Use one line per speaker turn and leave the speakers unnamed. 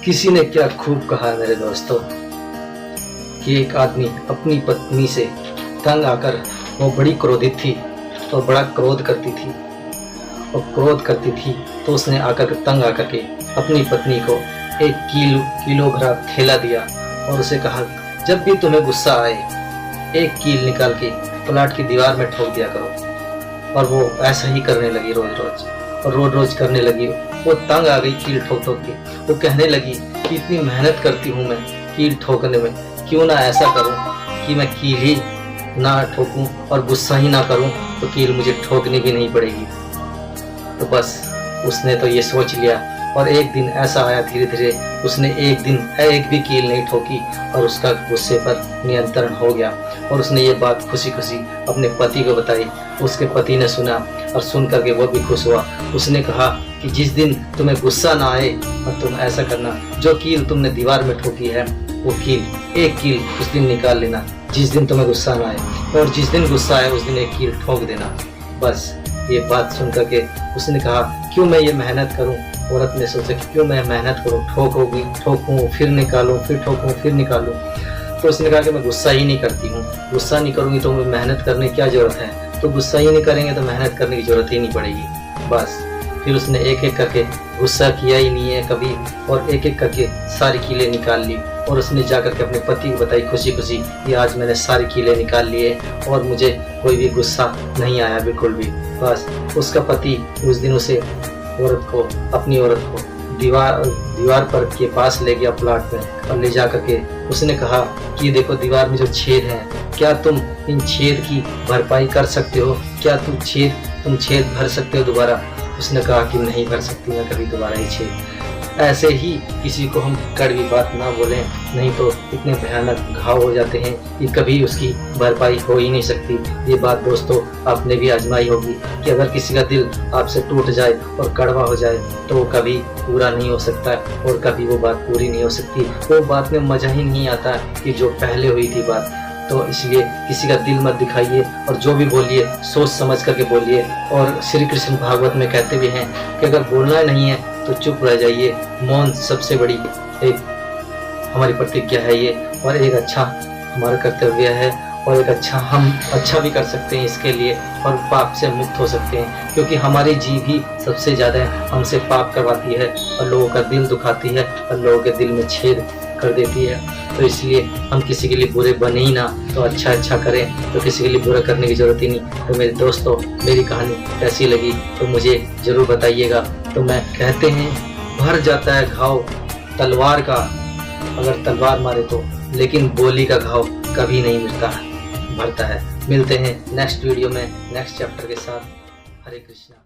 किसी ने क्या खूब कहा है मेरे दोस्तों कि एक आदमी अपनी पत्नी से तंग आकर, वो बड़ी क्रोधित थी और बड़ा क्रोध करती थी तो उसने आकर तंग आकर के अपनी पत्नी को एक किलो भरा थैला दिया और उसे कहा, जब भी तुम्हें गुस्सा आए एक कील निकाल के प्लाट की दीवार में ठोक दिया करो। और वो ऐसा ही करने लगी रोज रोज करने लगी। वो तंग आ गई कील ठोक के। वो कहने लगी कि इतनी मेहनत करती हूँ मैं कील ठोकने में, क्यों ना ऐसा करूँ कि मैं कील ही ना ठोकूं और गुस्सा ही ना करूं तो कील मुझे ठोकनी भी नहीं पड़ेगी। तो बस उसने तो ये सोच लिया और एक दिन ऐसा आया, धीरे धीरे उसने एक दिन एक भी कील नहीं ठोकी और उसका गुस्से पर नियंत्रण हो गया। और उसने ये बात खुशी खुशी अपने पति को बताई। उसके पति ने सुना और सुन करके वो भी खुश हुआ। उसने कहा कि जिस दिन तुम्हें गुस्सा ना आए और तुम ऐसा करना, जो कील तुमने दीवार में ठोकी है वो एक कील उस दिन निकाल लेना जिस दिन तुम्हें गुस्सा ना आए, और जिस दिन गुस्सा आए उस दिन एक कील ठोक देना। बस ये बात सुन करके उसने कहा, क्यों मैं ये मेहनत करूं। औरत ने सोचा कि क्यों मैं मेहनत करूं, ठोकूं फिर निकालूं, फिर ठोकूं फिर निकालूं। तो उसने कहा कि मैं गुस्सा ही नहीं करती हूँ, गुस्सा नहीं करूंगी तो मेहनत करने की क्या जरूरत है, तो गुस्सा ही नहीं करेंगे तो मेहनत करने की जरूरत ही नहीं पड़ेगी। बस फिर उसने एक एक करके, गुस्सा किया ही नहीं है कभी, और एक एक करके सारी कीलें निकाल ली। और उसने जाकर के अपने पति को बताई खुशी खुशी कि आज मैंने सारी कीलें निकाल लिए और मुझे कोई भी गुस्सा नहीं आया बिल्कुल भी। बस उसका पति उस दिन उसे अपनी औरत को दीवार पर के पास ले गया प्लाट में, और ले जा करके उसने कहा कि देखो दीवार में जो छेद हैं, क्या तुम इन छेद की भरपाई कर सकते हो, क्या तुम छेद भर सकते हो दोबारा। उसने कहा कि नहीं भर सकती मैं कभी दोबारा ये छेद। ऐसे ही किसी को हम कड़वी बात ना बोलें, नहीं तो इतने भयानक घाव हो जाते हैं कि कभी उसकी भरपाई हो ही नहीं सकती। ये बात दोस्तों आपने भी आजमाई होगी कि अगर किसी का दिल आपसे टूट जाए और कड़वा हो जाए तो वो कभी पूरा नहीं हो सकता और कभी वो बात पूरी नहीं हो सकती। वो बात में मज़ा ही नहीं आता कि जो पहले हुई थी बात। तो इसलिए किसी का दिल मत दिखाइए और जो भी बोलिए सोच समझ करके बोलिए। और श्री कृष्ण भागवत में कहते भी हैं कि अगर बोलना नहीं है तो चुप रह जाइए। मौन सबसे बड़ी एक हमारी प्रतिज्ञा है ये, और एक अच्छा हमारा कर्तव्य है, और एक हम अच्छा भी कर सकते हैं इसके लिए, और पाप से मुक्त हो सकते हैं। क्योंकि हमारी जीभ ही सबसे ज़्यादा हमसे पाप करवाती है और लोगों का दिल दुखाती है और लोगों के दिल में छेद कर देती है। तो इसलिए हम किसी के लिए बुरे बने ही ना, तो अच्छा करें, तो किसी के लिए बुरा करने की जरूरत ही नहीं। तो मेरे दोस्तों मेरी कहानी कैसी लगी तो मुझे ज़रूर बताइएगा। तो मैं कहते हैं भर जाता है घाव तलवार का अगर तलवार मारे तो, लेकिन बोली का घाव कभी नहीं भरता है। मिलते हैं नेक्स्ट वीडियो में नेक्स्ट चैप्टर के साथ। हरे कृष्णा।